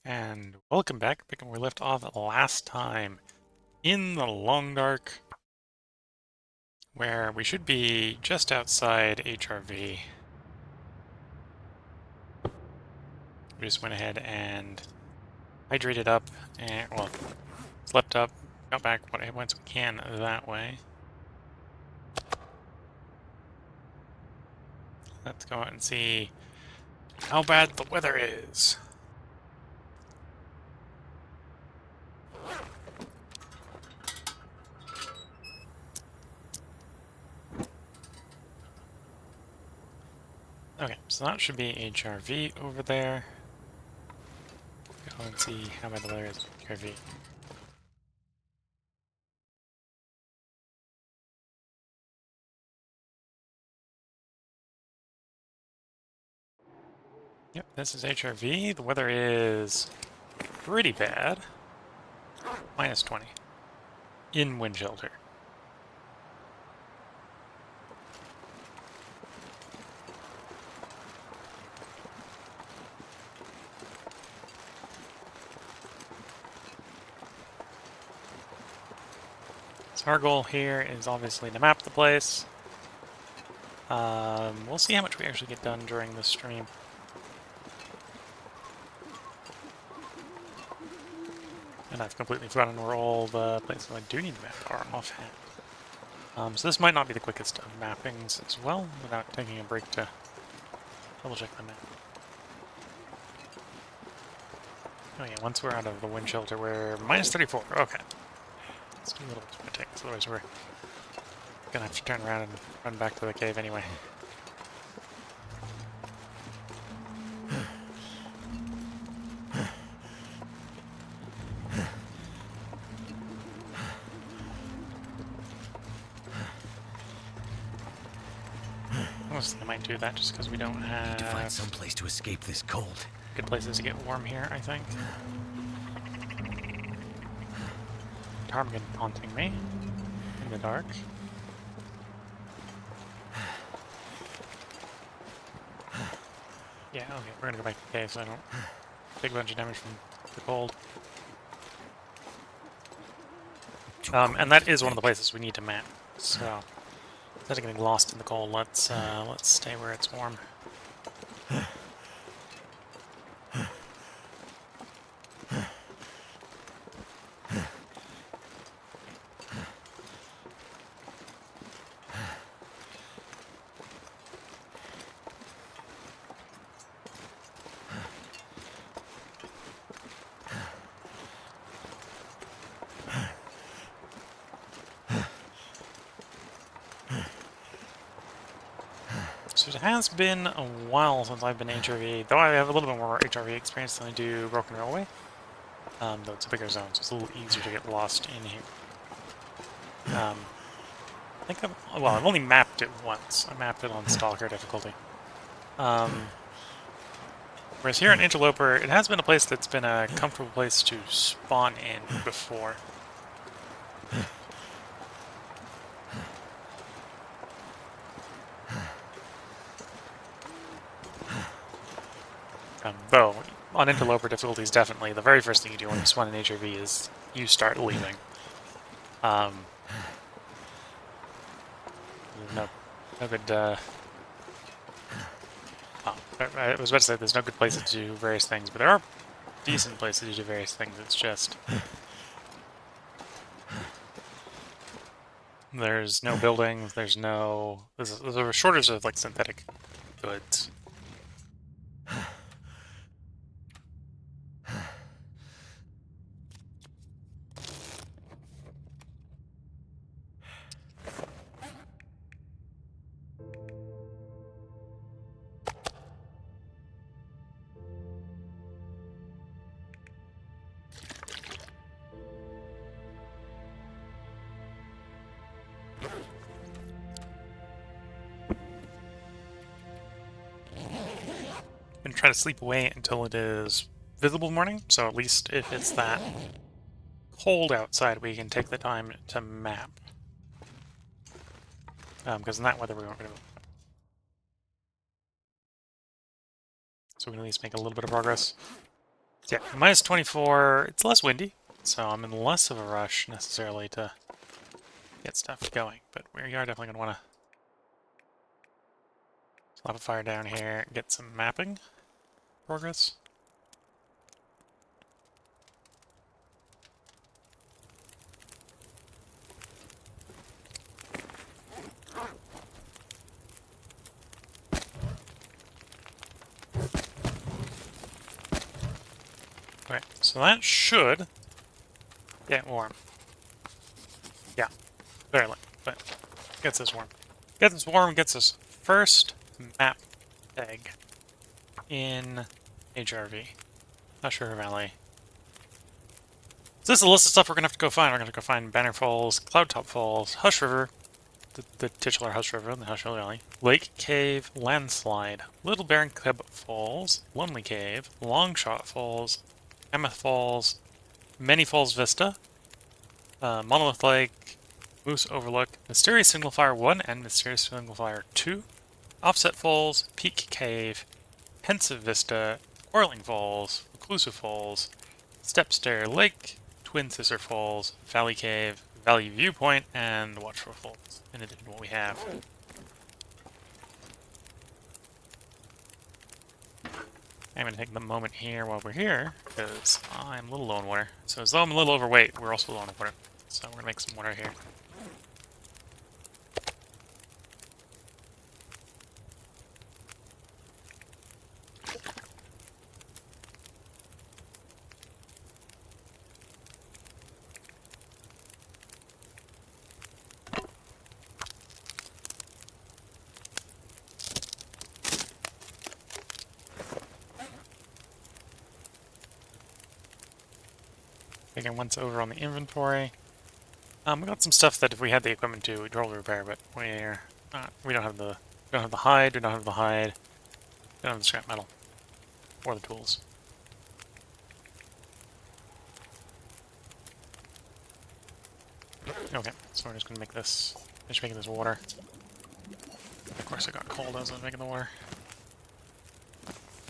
And welcome back, picking where we left off last time in the Long Dark, where we should be just outside HRV. We just went ahead and hydrated up, and, well, slept up, got back once we can that way. Let's go out and see how bad the weather is. Okay, so that should be HRV over there. Go and see how bad the weather is with HRV. Yep, this is HRV. The weather is pretty bad. Minus 20. In wind shelter. So our goal here is obviously to map the place. We'll see how much we actually get done during the stream. And I've completely forgotten where all the places I do need to map are offhand. So this might not be the quickest of mappings as well, without taking a break to double check the map. Oh yeah, once we're out of the wind shelter, we're minus 34. Okay. Let's do a little sprinting, otherwise we're gonna have to turn around and run back to the cave anyway. Honestly, I might do that just because we don't have... Need to find some place to escape this cold. Good places to get warm here, I think. Ptarmigan haunting me in the dark. Yeah, okay, we're gonna go back to the cave so I don't take a bunch of damage from the cold. And that is one of the places we need to map. So instead of getting lost in the cold, let's stay where it's warm. So it has been a while since I've been HRV, though I have a little bit more HRV experience than I do Broken Railway. Though it's a bigger zone, so it's a little easier to get lost in here. I think I've only mapped it once. I mapped it on Stalker difficulty. Whereas here in Interloper, it has been a place that's been a comfortable place to spawn in before. Though, on Interloper difficulties, definitely, the very first thing you do when you spawn in HRV is you start leaving. No good, I was about to say there's no good places to do various things, but there are decent places to do various things. It's just there's no buildings, there's a shortage of like synthetic goods. I'm gonna try to sleep away until it is visible morning, so at least if it's that cold outside, we can take the time to map. Because in that weather, we won't be able to. So we can at least make a little bit of progress. Yeah, minus 24. It's less windy, so I'm in less of a rush necessarily to get stuff going. But we are definitely going to want to slap a fire down here, get some mapping progress. Okay, so that should get warm. Yeah, barely, but gets us warm. Gets us warm, gets us first map egg in HRV. Not sure Valley. So this is a list of stuff we're going to have to go find. We're going to go find Banner Falls, Cloudtop Falls, Hush River, the titular Hush River in the Hush Valley, Lake Cave, Landslide, Little Baron Cub Falls, Lonely Cave, Longshot Falls, Mammoth Falls, Many Falls Vista, Monolith Lake, Moose Overlook, Mysterious Signal Fire 1 and Mysterious Signal Fire 2, Offset Falls, Peak Cave, Pensive Vista, Whirling Falls, Reclusive Falls, Stepstair Lake, Twin Sister Falls, Valley Cave, Valley Viewpoint, and Watchful Falls, in addition to what we have. I'm going to take the moment here while we're here, because I'm a little low on water. So as though I'm a little overweight, we're also low on water. So we're going to make some water here. Again, once over on the inventory, we got some stuff that if we had the equipment to, we'd probably repair, but we don't have the hide, we don't have the hide, we don't have the scrap metal or the tools. Okay, so we're just gonna make this. Finish making this water. Of course, it got cold as I was making the water.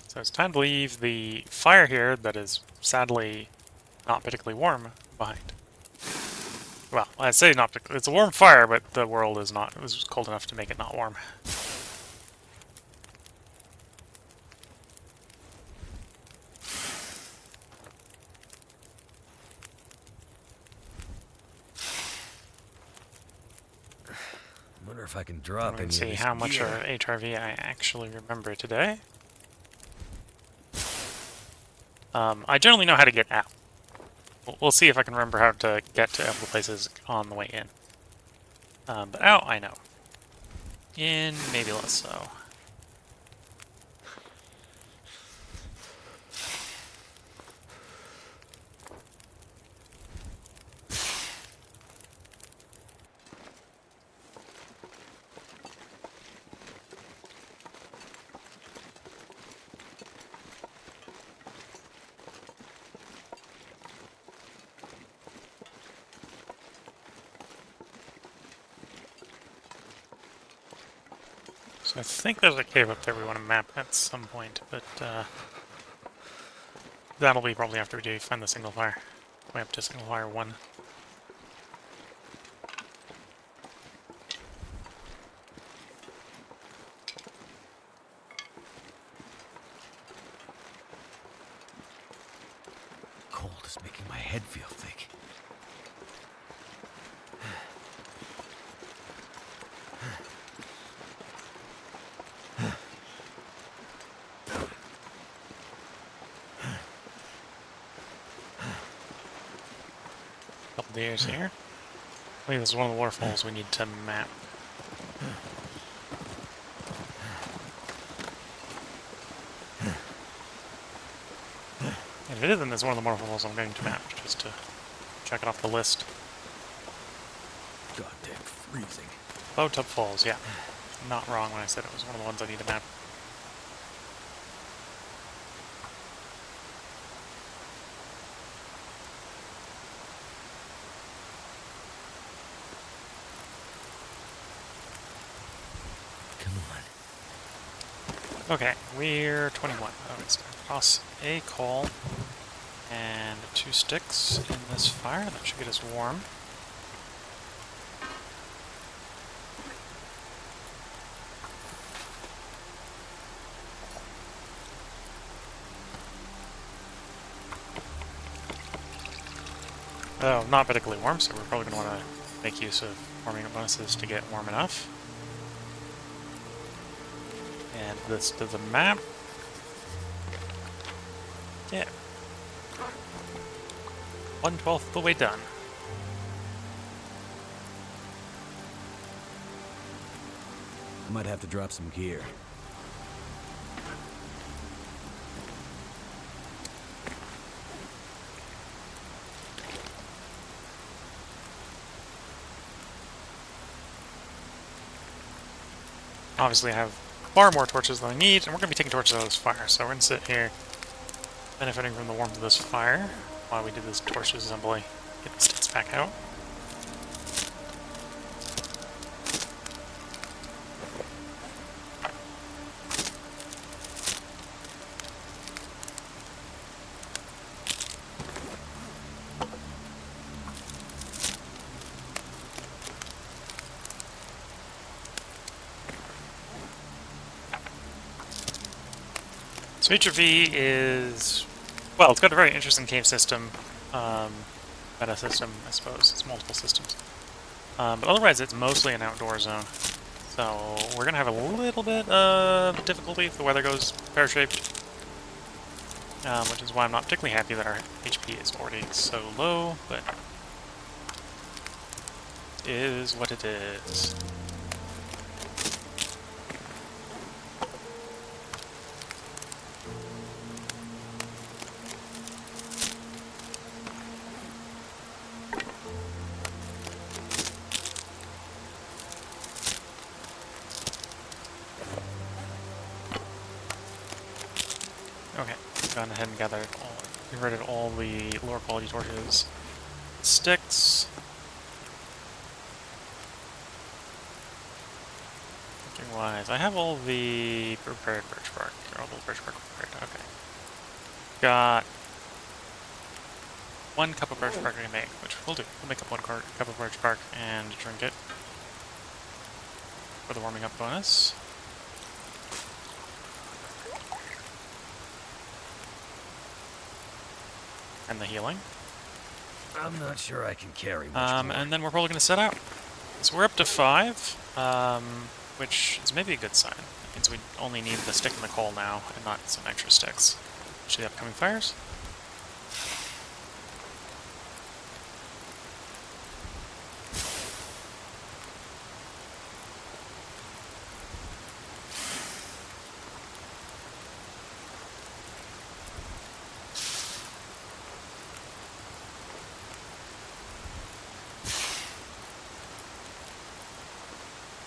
So it's time to leave the fire here that is sadly not particularly warm behind. Well, I say not particularly. It's a warm fire, but the world is not. It was cold enough to make it not warm. I wonder if I can drop any of Let's see this how much gear. of HRV I actually remember today. I generally know how to get out. We'll see if I can remember how to get to other places on the way in. But out, I know. In, maybe less so. So I think there's a cave up there we want to map at some point, but that'll be probably after we do find the single fire. Way up to single fire 1. Cold is making my head feel thick. Couple deers here. I believe this is one of the waterfalls we need to map. And if it isn't, it's one of the waterfalls I'm going to map, just to check it off the list. Goddamn freezing. Cloudtop Falls, yeah. Not wrong when I said it was one of the ones I need to map. Come on. Okay, we're 21. Okay, so cross a call. And 2 sticks in this fire. That should get us warm. Though not particularly warm, so we're probably going to want to make use of warming up bonuses to get warm enough. And this to the map. Yeah. 1/12 of the way done. I might have to drop some gear. Obviously I have far more torches than I need, and we're going to be taking torches out of this fire, so we're going to sit here benefiting from the warmth of this fire while we do this torch assembly. Get the sticks back out. So HRV is, well, it's got a very interesting cave system, meta system, I suppose. It's multiple systems. But otherwise, it's mostly an outdoor zone. So we're going to have a little bit of difficulty if the weather goes pear-shaped, which is why I'm not particularly happy that our HP is already so low, but it is what it is. Okay, gone ahead and converted all the lower quality torches. Sticks. Wise, I have all the prepared birch bark. All the birch bark prepared. Okay. Got 1 cup of birch bark I can make, which we'll do. We'll make up 1 cup of birch bark and drink it for the warming up bonus. And the healing. I'm not sure I can carry much more. And then we're probably going to set out. So we're up to 5, which is maybe a good sign. It means we only need the stick and the coal now, and not some extra sticks. To the upcoming fires.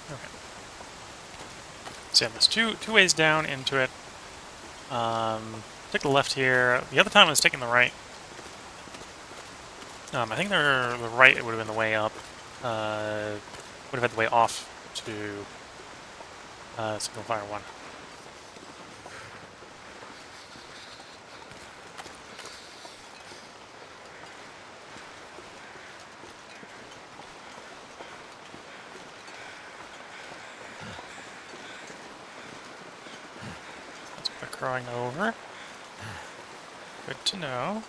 Okay. So yeah, there's two ways down into it. Take the left here. The other time I was taking the right. I think the right would have been the way up. Would have had the way off to single fire 1. That's what they're crawling over. Good to know.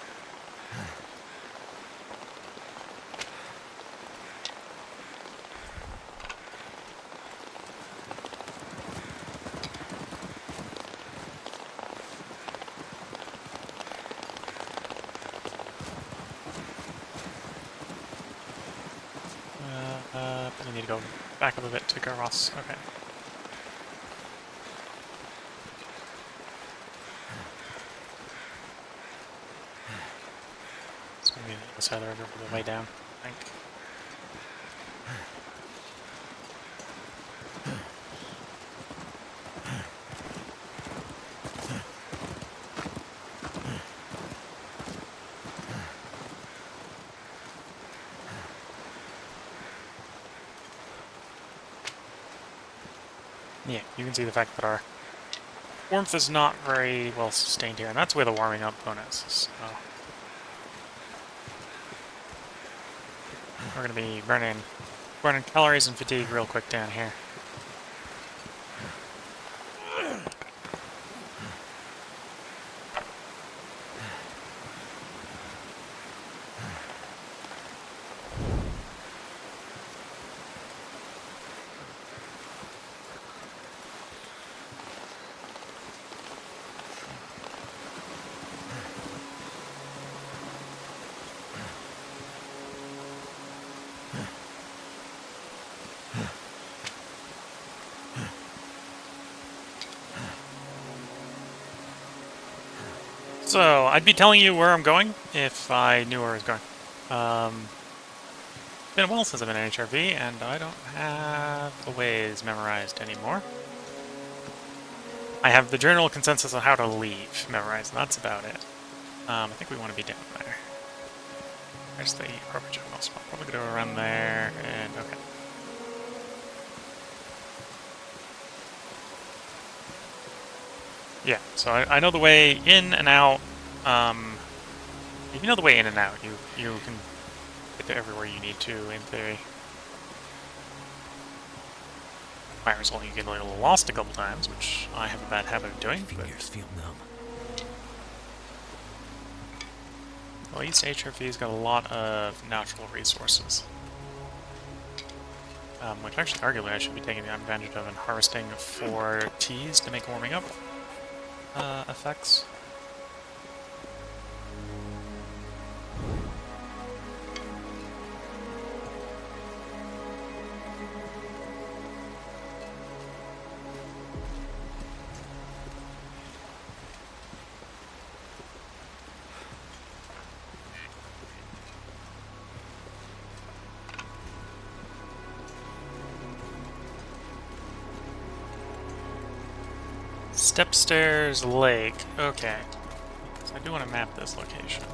We need to go back up a bit to Garros. Okay. It's going to be the other side of the river for the way down, I think. Yeah, you can see the fact that our warmth is not very well sustained here, and that's where the warming up bonus is. So We're going to be burning calories and fatigue real quick down here. So, I'd be telling you where I'm going if I knew where I was going. It's been a while since I've been in HRV, and I don't have the ways memorized anymore. I have the general consensus on how to leave memorized, and that's about it. I think we want to be down there. There's the appropriate general spot. Probably go around there, and okay. Yeah, so I know the way in and out. If you know the way in and out, you can get to everywhere you need to, in theory. Might result in you getting a little lost a couple times, which I have a bad habit of doing. Fingers feel numb. Well, East HRV's got a lot of natural resources. Which actually, arguably, I should be taking advantage of and harvesting for teas to make warming up effects. Stepstairs Lake. Okay. So I do want to map this location.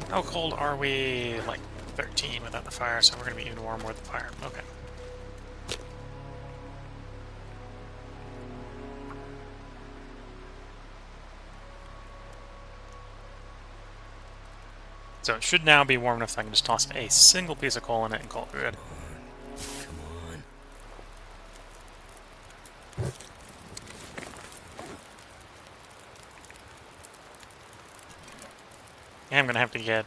How cold are we? Like 13 without the fire, so we're going to be even warmer with the fire. Okay. So it should now be warm enough that I can just toss a single piece of coal in it and call it good. Come on. Yeah, I'm going to have to get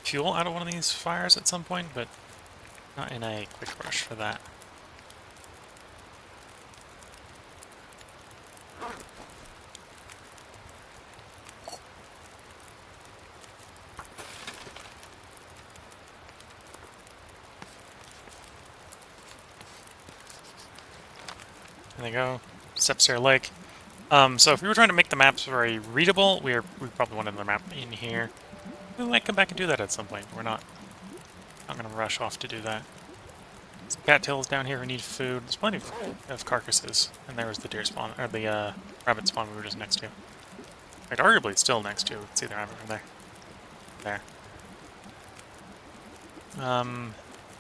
fuel out of one of these fires at some point, but not in a quick rush for that. There they go. Stepstair Lake. So if we were trying to make the maps very readable, we probably want another map in here. We might come back and do that at some point. We're not going to rush off to do that. Some cattails down here who need food. There's plenty of carcasses. And there was the deer spawn, or the rabbit spawn we were just next to. Like, arguably it's still next to. It's either rabbit or there.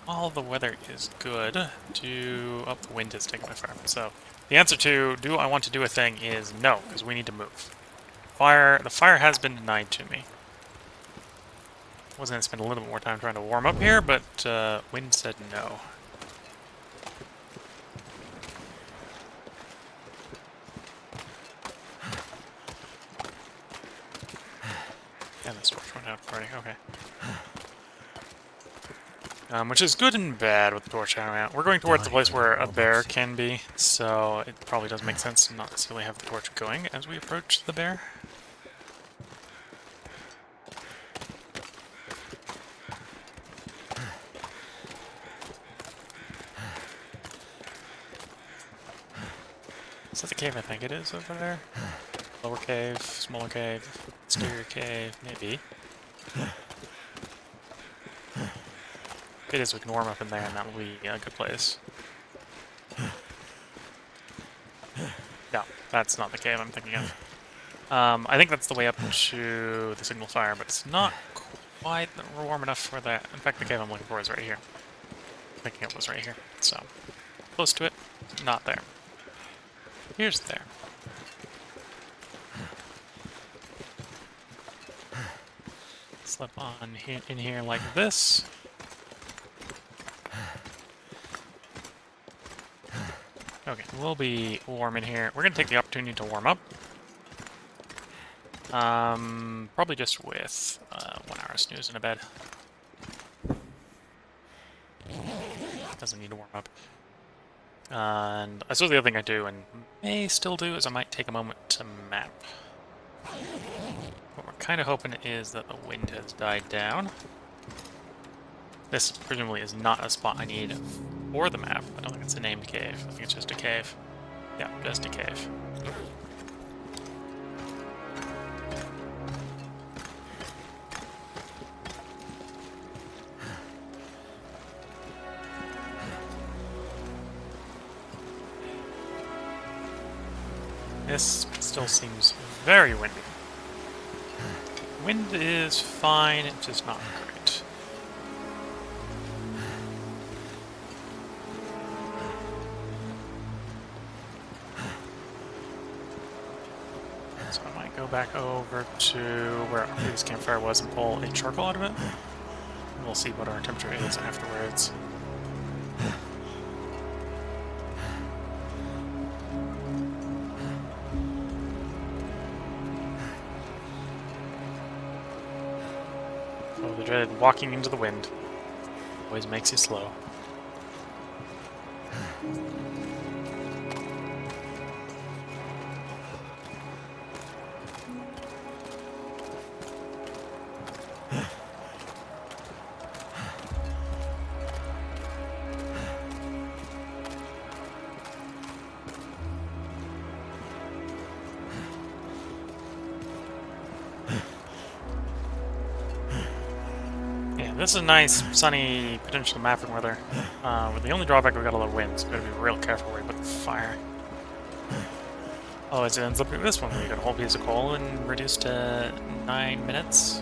All the weather is good. The wind is taking my fire. So the answer to do I want to do a thing is no, because we need to move. The fire has been denied to me. Wasn't going to spend a little bit more time trying to warm up here, but wind said no. And the torch went out already. Okay. Which is good and bad with the torch out. We're going towards the place where a bear can be, so it probably does make sense to not necessarily have the torch going as we approach the bear. Is that the cave I think it is over there? Lower cave, smaller cave, exterior cave, maybe. If it is, we can warm up in there and that will be a good place. No, that's not the cave I'm thinking of. I think that's the way up to the signal fire, but it's not quite warm enough for that. In fact, the cave I'm looking for is right here. Thinking it was right here, so close to it, not there. Here's there. Slip on in here like this. Okay, we'll be warm in here. We're gonna take the opportunity to warm up. Probably just with 1 hour snooze in a bed. Doesn't need to warm up. And I suppose the other thing I do, and may still do, is I might take a moment to map. What we're kind of hoping is that the wind has died down. This presumably is not a spot I need for the map. I don't think it's a named cave. I think it's just a cave. Yeah, just a cave. This still seems very windy. Wind is fine, it's just not great. So I might go back over to where our previous campfire was and pull a charcoal out of it. And we'll see what our temperature is afterwards. Oh, the dreaded walking into the wind always makes you slow. This is nice, sunny, potential mapping weather. With the only drawback, we got a lot of wind, so we gotta be real careful where we put the fire. Oh, it ends up like this one, where you got a whole piece of coal and reduced to 9 minutes.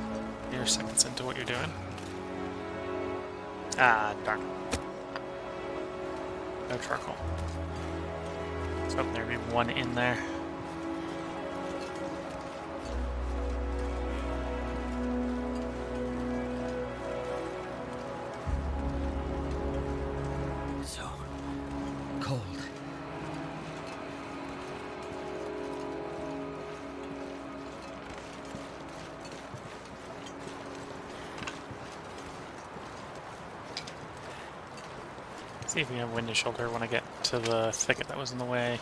You're seconds into what you're doing. Ah, darn. No charcoal. So there'd be one in there. See if we have wind and shoulder when I get to the thicket that was in the way.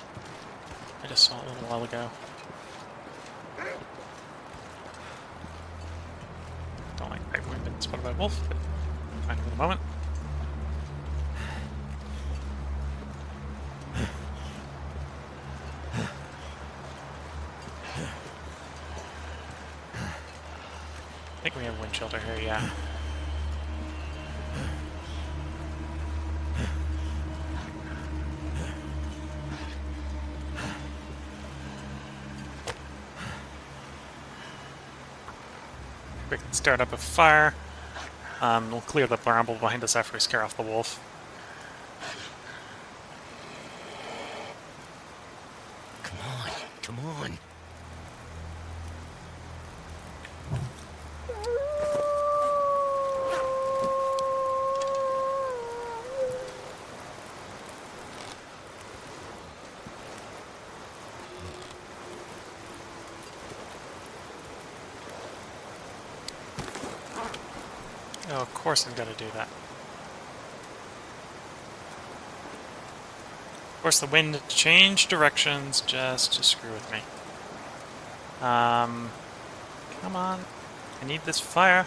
I just saw it a little while ago. Don't like right wind being spotted by wolf, but fine for the moment. I think we have wind shelter here, yeah. We can start up a fire. We'll clear the bramble behind us after we scare off the wolf. Come on, come on. Oh, of course I've got to do that. Of course the wind changed directions just to screw with me. Come on. I need this fire.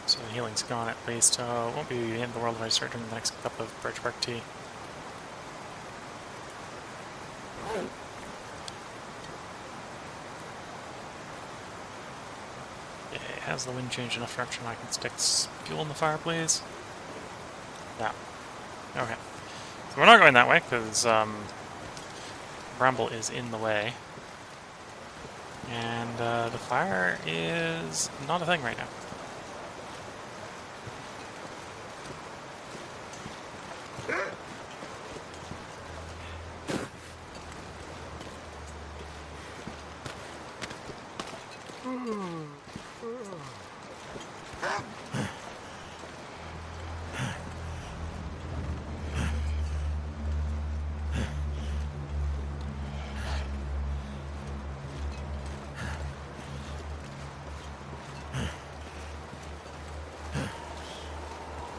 So the healing's gone at least, so it won't be in the world of ice surgeon in the next cup of birch bark tea. Yeah, has the wind changed enough direction I can stick fuel in the fire, please? Yeah. Okay. So we're not going that way, because bramble is in the way. And the fire is not a thing right now.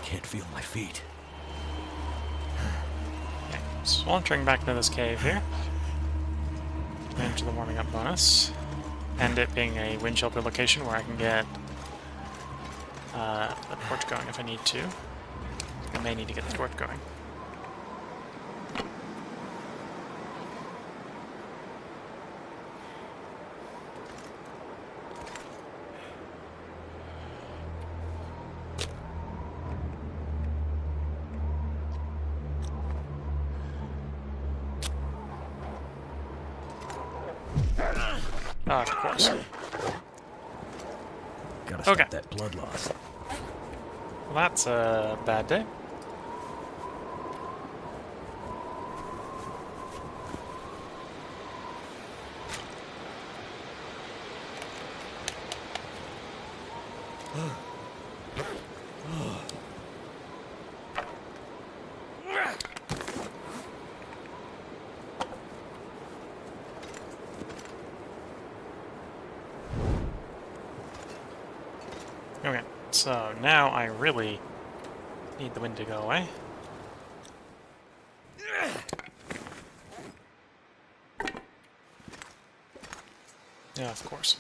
Can't feel my feet. Okay, so entering back into this cave here. Into the warming up bonus. And it being a wind shelter location where I can get the torch going if I need to. I may need to get the torch going. Of course. Gotta stop Okay. that blood loss. Well, that's a bad day. Okay, so now I really need the wind to go away. Yeah, of course.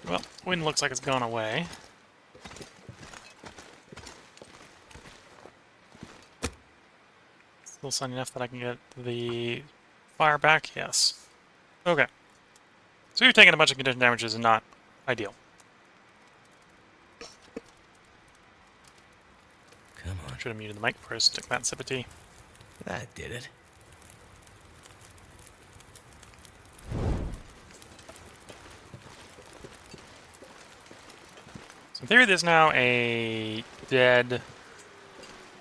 Well, wind looks like it's gone away. Still sunny enough that I can get the fire back? Yes. Okay. So you're taking a bunch of condition damages and not ideal. Come on. Should have muted the mic first, took that sip of tea. That did it. So in theory, there's now a dead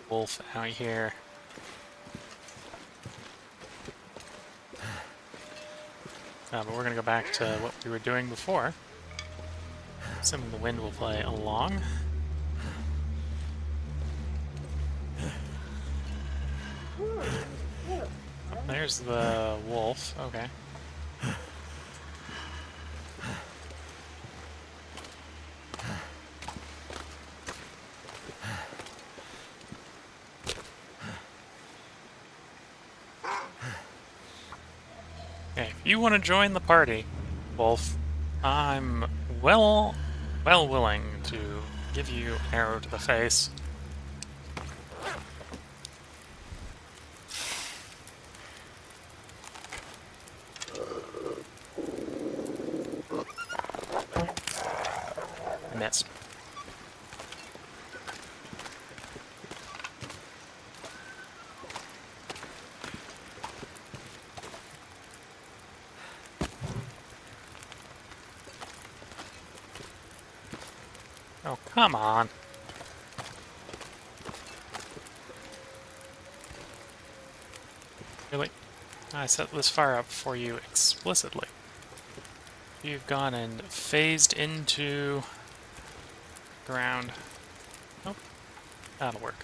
wolf out here. But we're going to go back to what we were doing before. Assuming the wind will play along. There's the wolf. Okay. Okay, if you want to join the party, Wolf, I'm well willing to give you an arrow to the face. I missed. Oh, come on. Really? I set this fire up for you explicitly. You've gone and phased into ground. Nope. That'll work.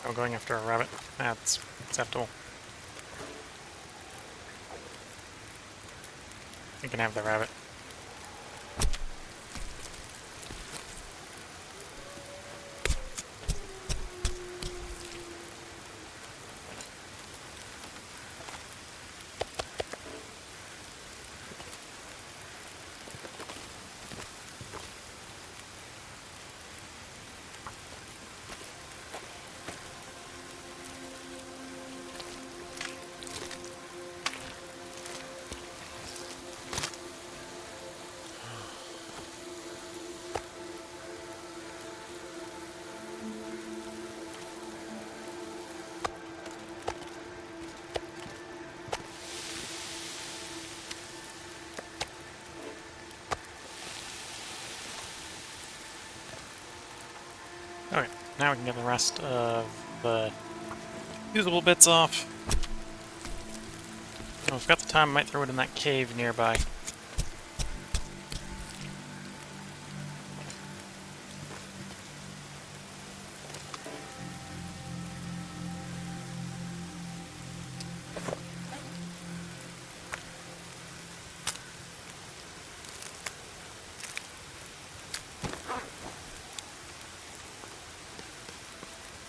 Oh, going after a rabbit. That's acceptable. You can have the rabbit. Okay, now we can get the rest of the usable bits off. Oh, if we've got the time, I might throw it in that cave nearby.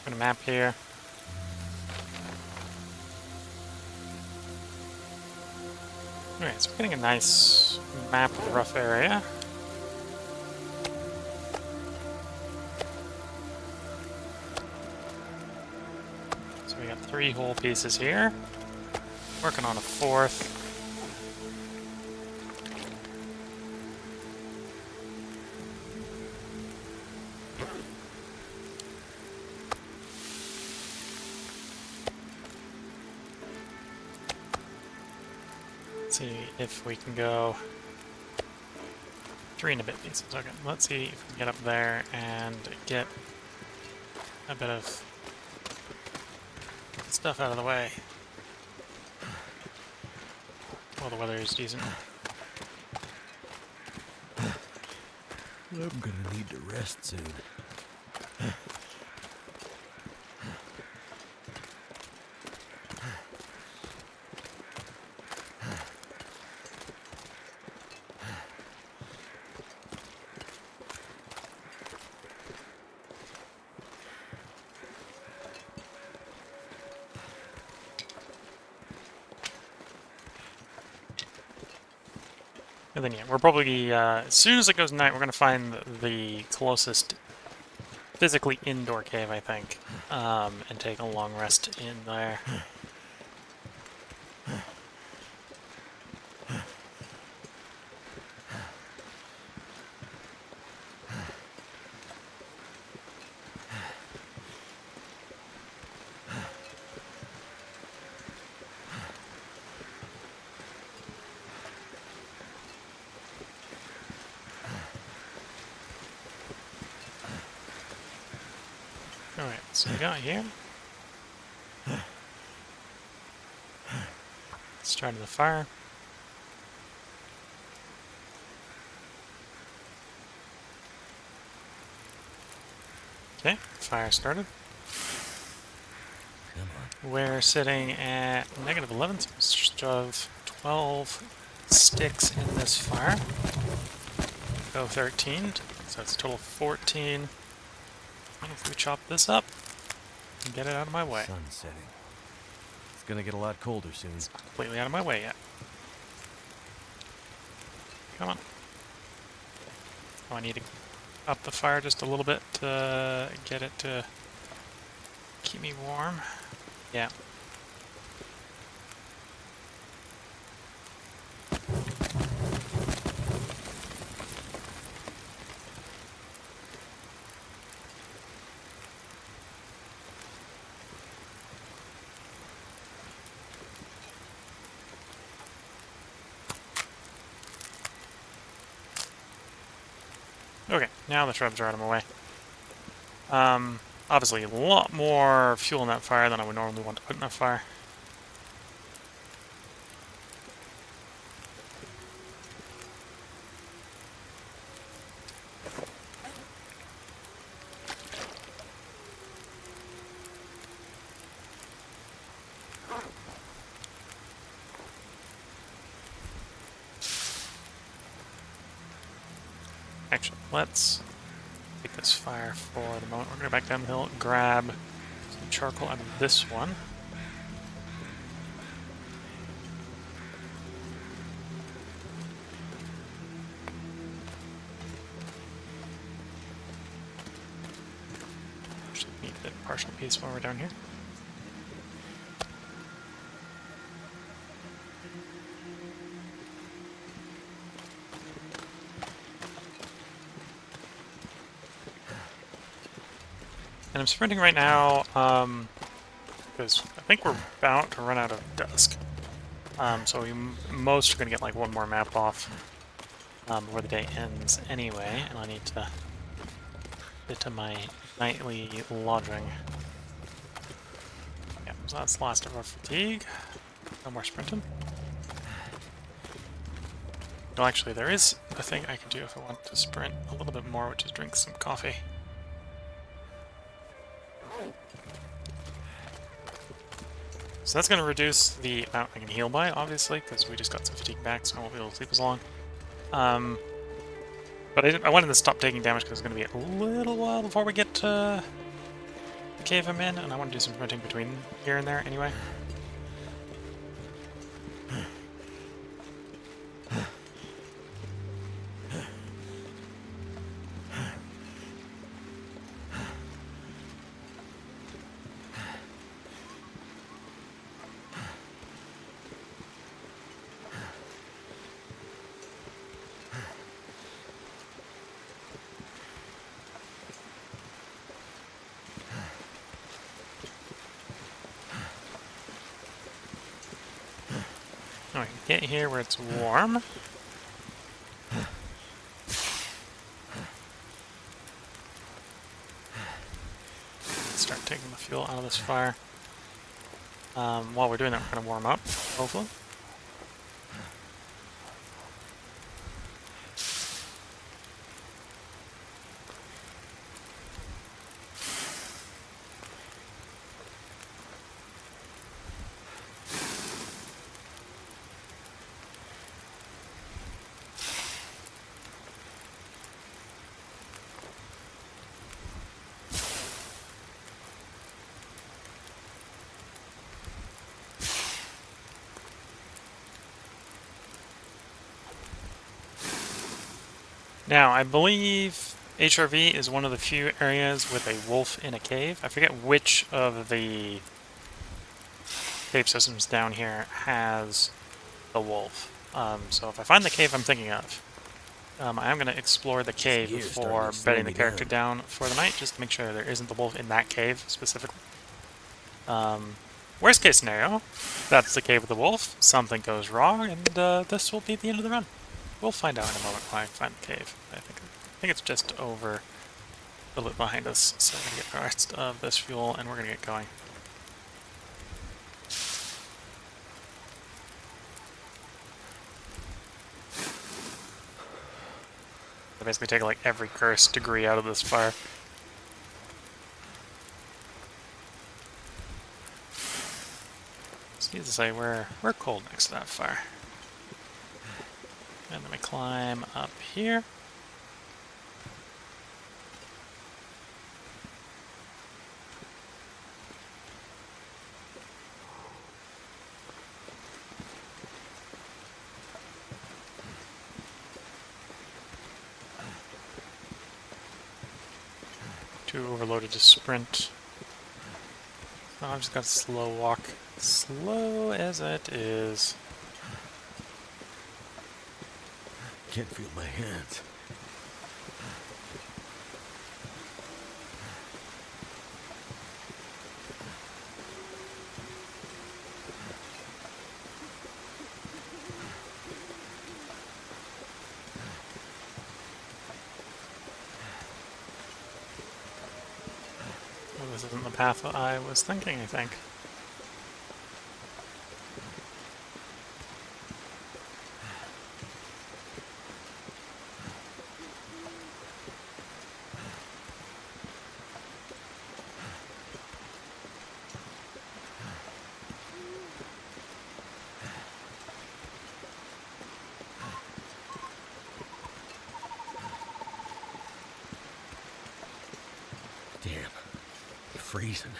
Put a map here. Alright, so we're getting a nice map of the rough area. So we got 3 whole pieces here. Working on a 4th. See if we can go 3 and a bit pieces. Okay, let's see if we can get up there and get a bit of stuff out of the way. Well, the weather is decent. I'm gonna need to rest soon. And then yeah, we're probably, as soon as it goes night, we're going to find the closest physically indoor cave, I think, and take a long rest in there. Alright, so we got here. Started the fire. Okay, fire started. Come on. We're sitting at -11, so let's shove 12 sticks in this fire. Go 13, so it's a total of 14. And if we chop this up and get it out of my way. Sun's setting. It's gonna get a lot colder soon. It's not completely out of my way yet. Come on. Oh, I need to up the fire just a little bit to get it to keep me warm. Yeah. Okay, now the shrubs are out of my way. Obviously a lot more fuel in that fire than I would normally want to put in that fire. Actually, let's take this fire for the moment. We're going to go back down the hill, grab some charcoal out of this one. Actually, need a bit of partial piece while we're down here. And I'm sprinting right now, because I think we're about to run out of dusk. So we most are going to get like one more map off before the day ends anyway, and I need to bit of my nightly lodging. Yeah, so that's the last of our fatigue. No more sprinting. Well, actually, there is a thing I can do if I want to sprint a little bit more, which is drink some coffee. So that's going to reduce the amount I can heal by, obviously, because we just got some fatigue back, so I won't be able to sleep as long. But I wanted to stop taking damage because it's going to be a little while before we get to the cave I'm in, and I want to do some sprinting between here and there anyway. Alright, get here where it's warm. Start taking the fuel out of this fire. While we're doing that, we're going to warm up, hopefully. Now, I believe HRV is one of the few areas with a wolf in a cave. I forget which of the cave systems down here has a wolf. So if I find the cave I'm thinking of, I am going to explore the cave before bedding the character down for the night, just to make sure there isn't the wolf in that cave specifically. Worst case scenario, that's the cave with the wolf, something goes wrong, and this will be the end of the run. We'll find out in a moment when I find the cave. I think it's just over a little bit behind us, so we're going to get the rest of this fuel, and we're going to get going. I basically take like every cursed degree out of this fire. So needless to say, we're cold next to that fire. And then we climb up here. Too overloaded to sprint. Oh, I've just got a slow walk. Slow as it is. Can't feel my hands. Well, this isn't the path that I was thinking, I think. Damn. Freezing.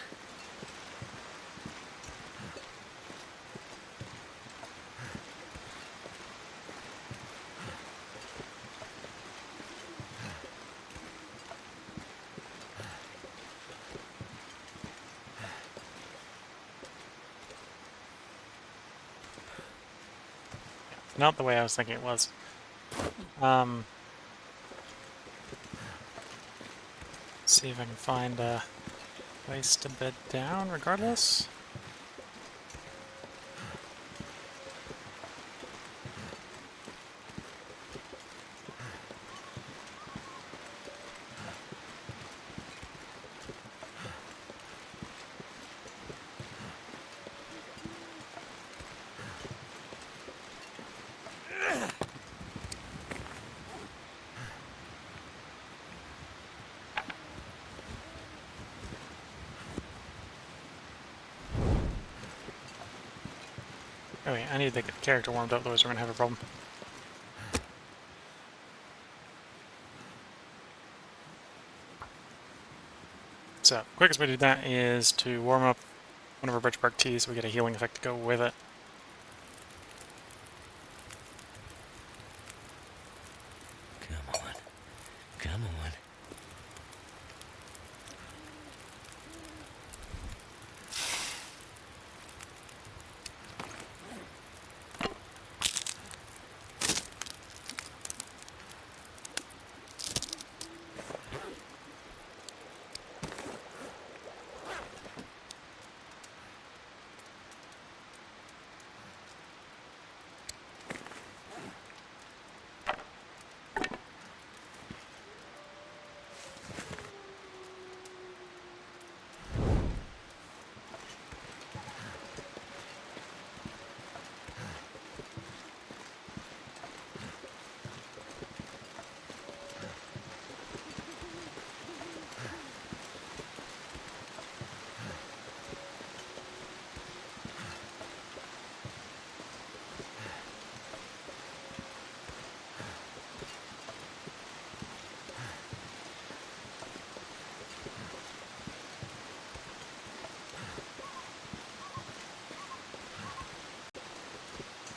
Not the way I was thinking it was. See if I can find a place to bed down regardless. Okay, I need to get the character warmed up, otherwise we're gonna have a problem. So, quickest way to do that is to warm up one of our birch bark teas so we get a healing effect to go with it. Come on. Come on.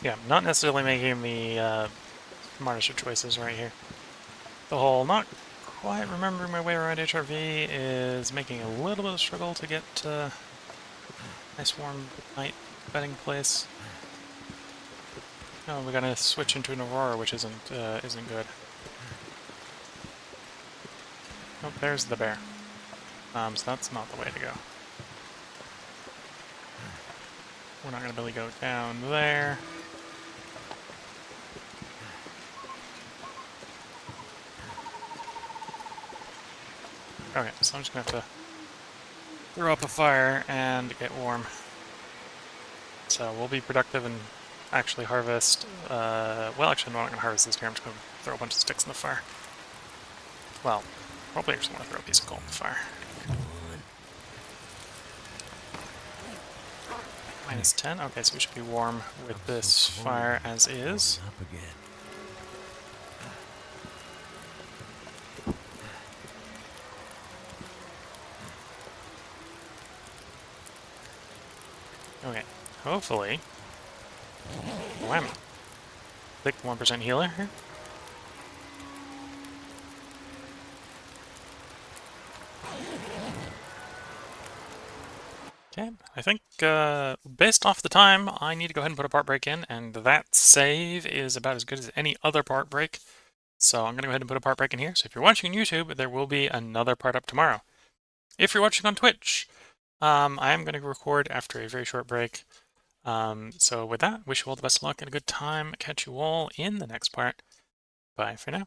Yeah, not necessarily making the smartest of choices right here. The whole not quite remembering my way around HRV is making a little bit of struggle to get nice warm night bedding place. Oh, we gotta switch into an Aurora, which isn't good. Oh, there's the bear. So that's not the way to go. We're not gonna really go down there. Okay, so I'm just gonna have to throw up a fire and get warm. So we'll be productive and actually harvest. Well, actually, no, I'm not gonna harvest this here. I'm just gonna throw a bunch of sticks in the fire. Well, probably actually want to throw a piece of coal in the fire. -10. Okay, so we should be warm with this fire as is. Up again. Okay, hopefully. Whammy. Click 1% healer here. Okay, I think based off the time, I need to go ahead and put a part break in, and that save is about as good as any other part break. So I'm going to go ahead and put a part break in here. So if you're watching on YouTube, there will be another part up tomorrow. If you're watching on Twitch, I am going to record after a very short break. So with that, wish you all the best of luck and a good time. Catch you all in the next part. Bye for now.